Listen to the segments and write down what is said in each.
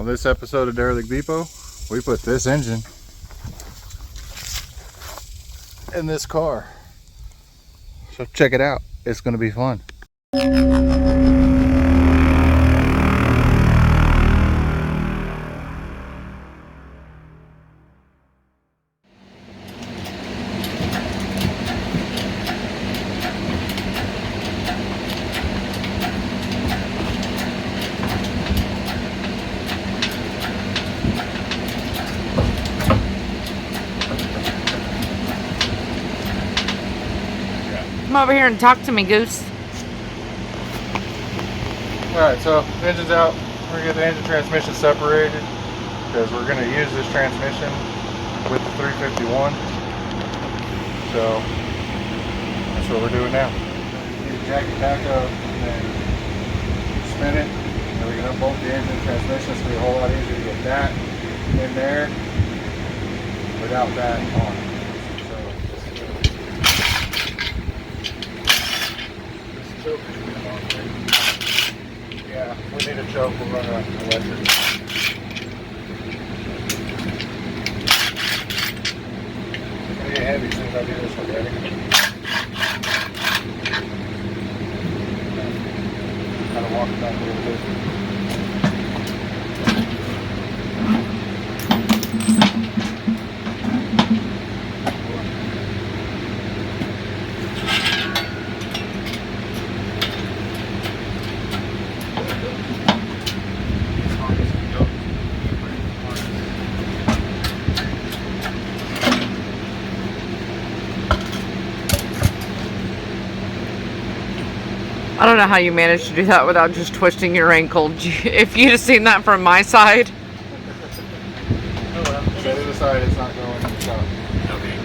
On this episode of Derelict Depot, we put this engine in this car. So check it out. It's going to be fun. Come over here and talk to me, Goose. Alright, so engine's out. We're going to get the engine transmission separated because we're going to use this transmission with the 351. So that's what we're doing now. Get the jacket back up and then spin it. And then we can unbolt the engine transmission. It's going to be a whole lot easier to get that in there without that on. Yeah, we need a choke. We'll run an electric. It's gonna get heavy as soon as I do this one, ready? Kind of walk it back a little bit. I don't know how you managed to do that without just twisting your ankle. If you'd have seen that from my side. Oh well. Set it aside, it's not going in the shop. Okay.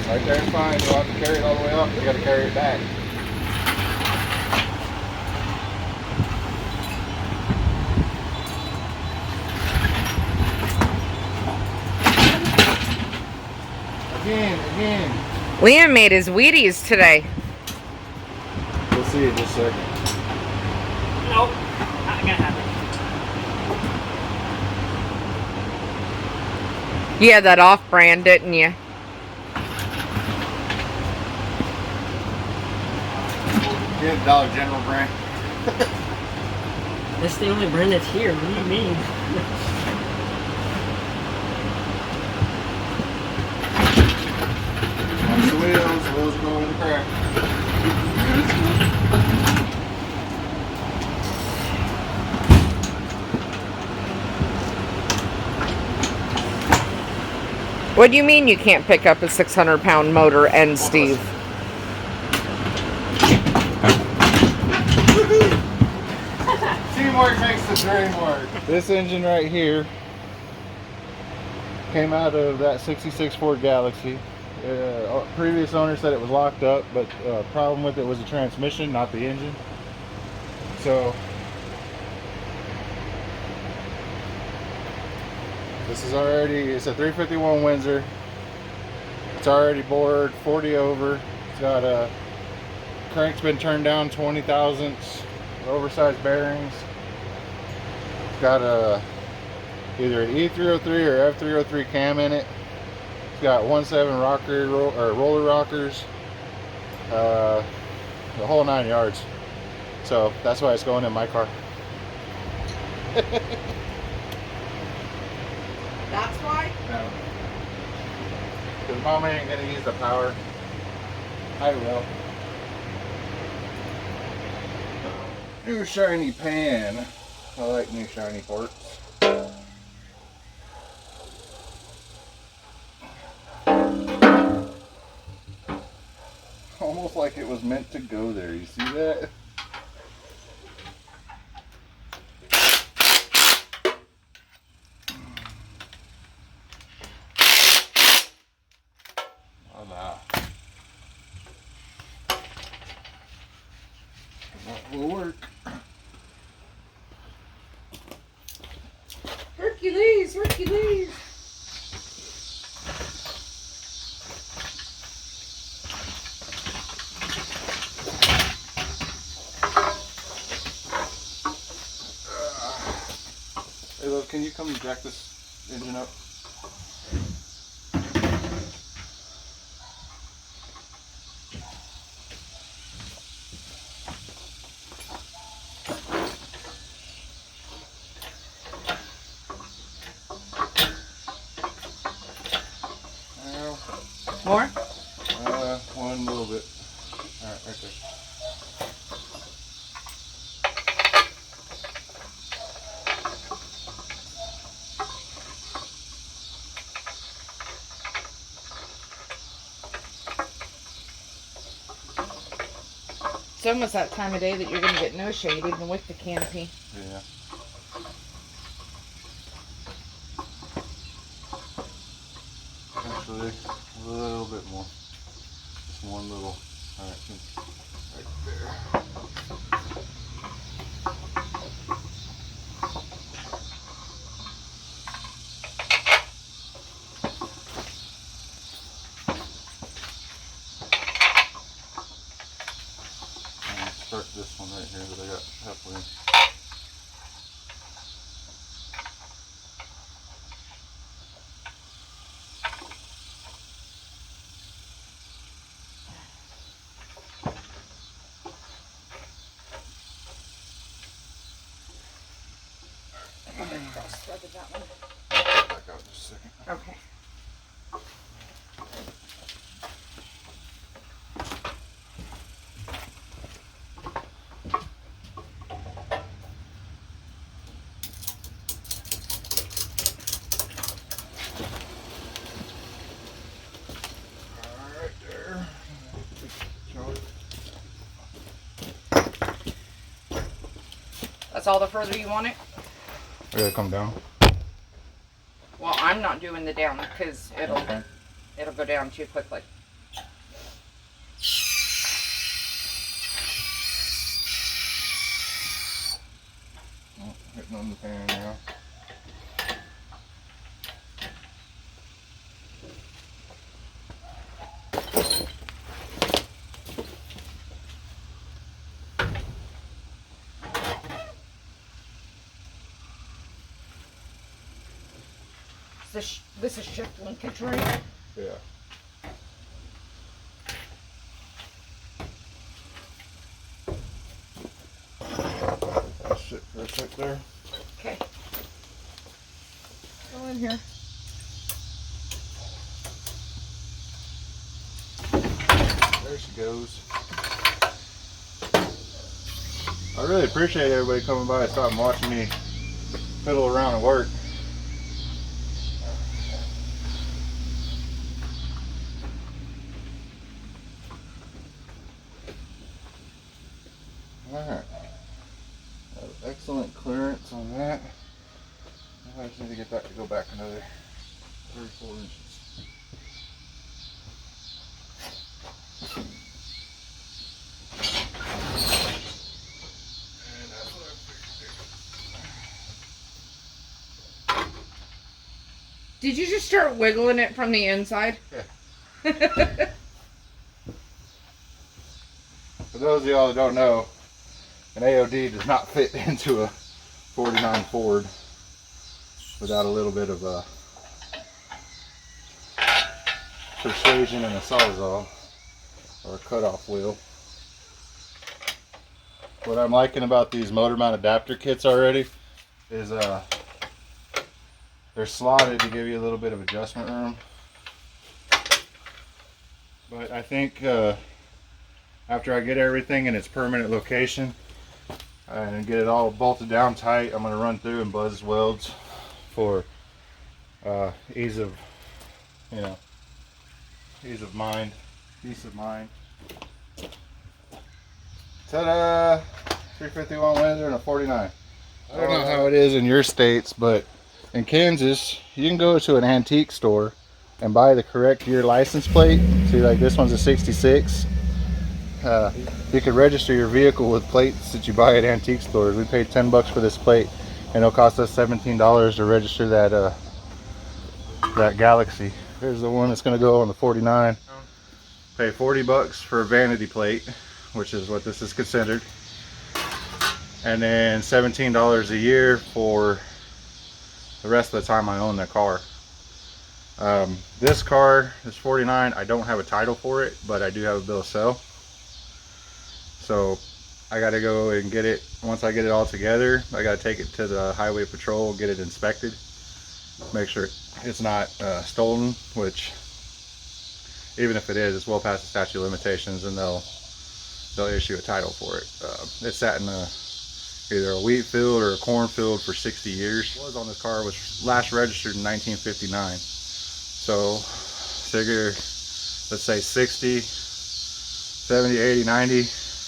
Right there is fine. You don't have to carry it all the way up. You got to carry it back. Again. Liam made his Wheaties today. We'll see in just a second. Nope, not gonna happen. You had that off-brand, didn't you? Yeah, Dollar General brand. That's the only brand that's here. What do you mean? Watch the wheels go in the crack. What do you mean you can't pick up a 600-pound motor and Steve? Teamwork makes the dream work. This engine right here came out of that 66 Ford Galaxie. Previous owner said it was locked up, but problem with it was the transmission, not the engine. So this is already, it's a 351 Windsor. It's already bored 40 over. It's got a crank's been turned down 20 thousandths, oversized bearings. It's got a either an E303 or F303 cam in it. It's got 1.7 rocker or roller rockers, the whole 9 yards. So that's why it's going in my car. That's why? No. Because Momma ain't gonna use the power. I will. New shiny pan. I like new shiny parts. Almost like it was meant to go there. You see that? That will work. Hercules, Hercules. Hey, love, can you come and jack this engine up? More? One little bit. Alright, right there. It's almost that time of day that you're going to get no shade, even with the canopy. Yeah. Actually, a little bit more. Just one little. Alright, right there. Start this one right here that I got halfway in. Back out just a second. Okay. Alright there. That's all the further you want it? I gotta come down. Well, I'm not doing the down because it'll Okay. go down too quickly. Oh, hitting on the pan now. This is shift linkage, right? Yeah. I'll sit for a sec there. Okay. Go in here. There she goes. I really appreciate everybody coming by and stopping watching me fiddle around and work. Alright. Excellent clearance on that. I just need to get that to go back another 34 inches. And that's what I figured. Did you just start wiggling it from the inside? Yeah. For those of y'all that don't know, an AOD does not fit into a 49 Ford without a little bit of persuasion and a sawzall or a cutoff wheel. What I'm liking about these motor mount adapter kits already is they're slotted to give you a little bit of adjustment room. But I think after I get everything in its permanent location and get it all bolted down tight, I'm going to run through and buzz welds for ease of mind, peace of mind. Ta-da! 351 Windsor and a 49. I don't know how it is in your states, but in Kansas, you can go to an antique store and buy the correct year license plate. See, like this one's a 66. You can register your vehicle with plates that you buy at antique stores. We paid 10 bucks for this plate, and it'll cost us $17 to register that that Galaxie. Here's the one that's going to go on the 49. Pay 40 bucks for a vanity plate, which is what this is considered, and then $17 a year for the rest of the time I own that car. This car, this 49, I don't have a title for it, but I do have a bill of sale. So I got to go and get it. Once I get it all together, I got to take it to the highway patrol, get it inspected, make sure it's not stolen, which even if it is, it's well past the statute of limitations, and they'll issue a title for it. It sat in either a wheat field or a corn field for 60 years. What was on this car was last registered in 1959. So figure, let's say 60, 70, 80, 90,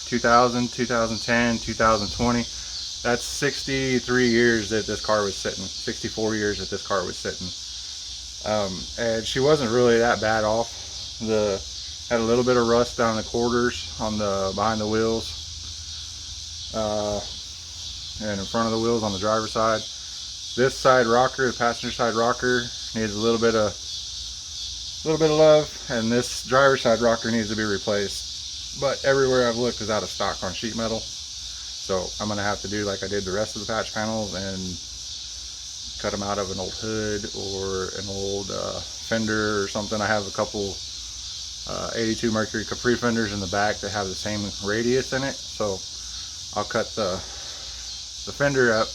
2000, 2010, 2020. That's 63 years that this car was sitting, 64 years that this car was sitting. And she wasn't really that bad off. Had a little bit of rust down the quarters on the behind the wheels, and in front of the wheels on the driver's side. This side rocker, the passenger side rocker, needs a little bit of love, and this driver's side rocker needs to be replaced. But everywhere I've looked is out of stock on sheet metal, so I'm gonna have to do like I did the rest of the patch panels and cut them out of an old hood or an old fender or something. I have a couple 82 Mercury Capri fenders in the back that have the same radius in it, so I'll cut the fender up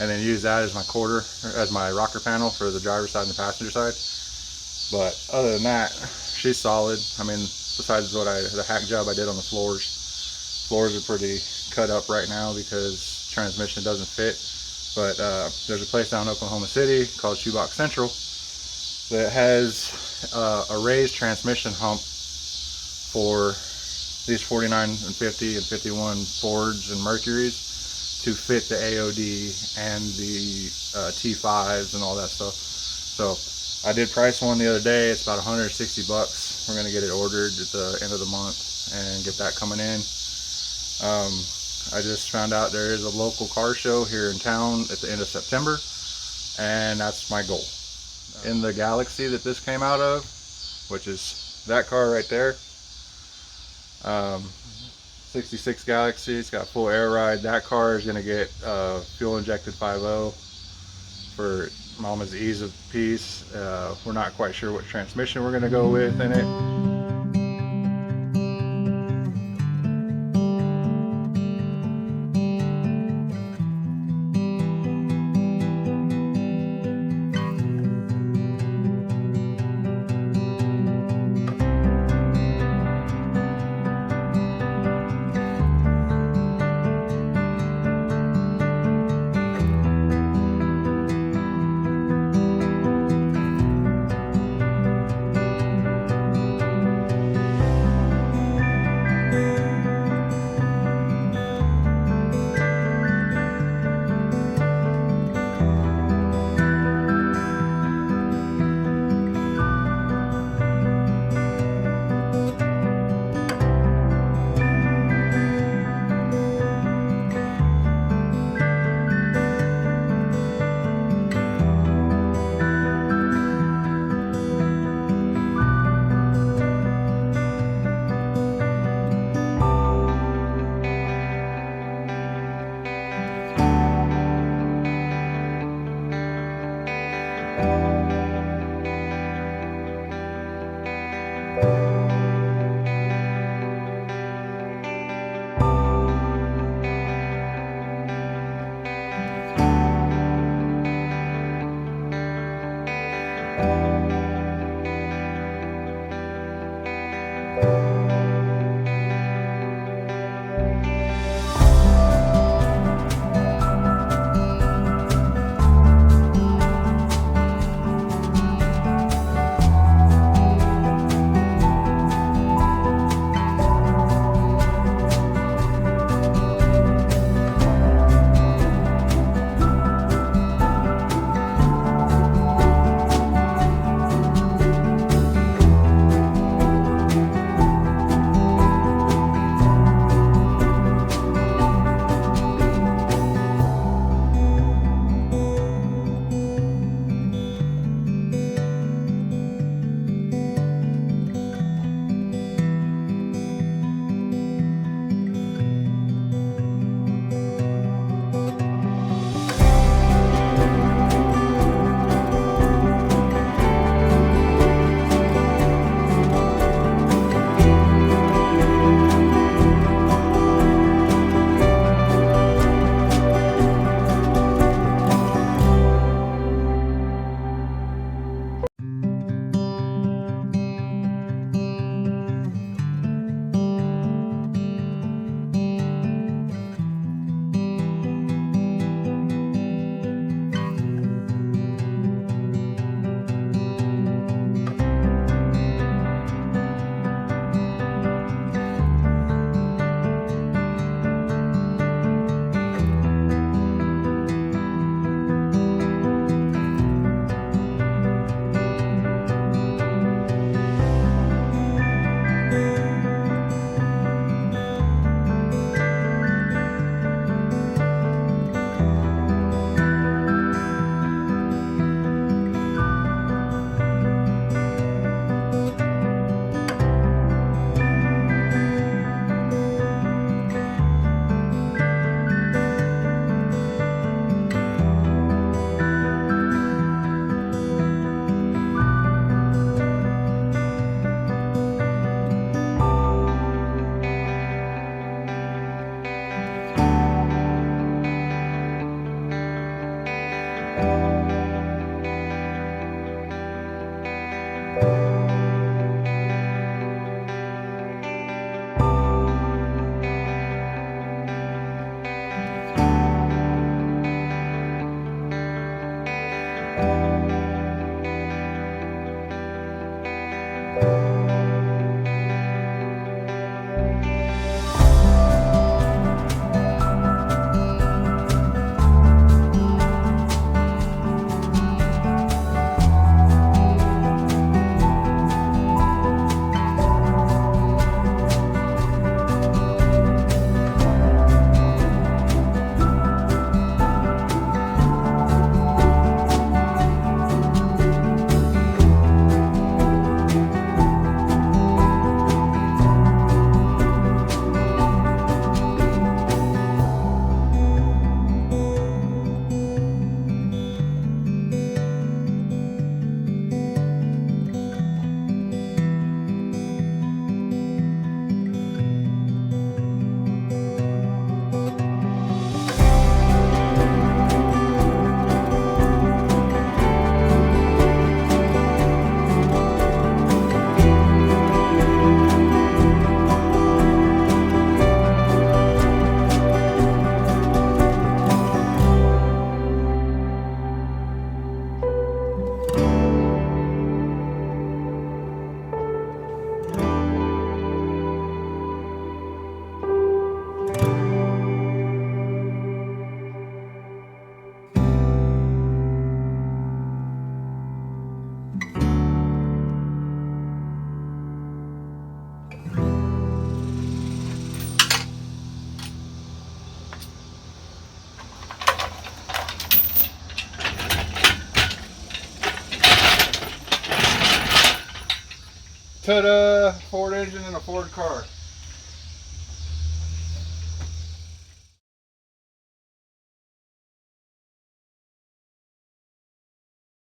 and then use that as my quarter, as my rocker panel for the driver's side and the passenger side. But other than that, she's solid. I mean, besides the hack job I did on the floors are pretty cut up right now because transmission doesn't fit. But there's a place down in Oklahoma City called Shoebox Central that has a raised transmission hump for these 49 and 50 and 51 Fords and Mercuries to fit the AOD and the T5s and all that stuff. So I did price one the other day. It's about 160 bucks. We're gonna get it ordered at the end of the month and get that coming in. I just found out there is a local car show here in town at the end of September, and that's my goal. In the Galaxie that this came out of, which is that car right there, 66 Galaxie, it's got full air ride. That car is going to get fuel injected 5.0 for Mama's ease of peace. We're not quite sure what transmission we're going to go with in it. Ta-da! Ford engine in a Ford car.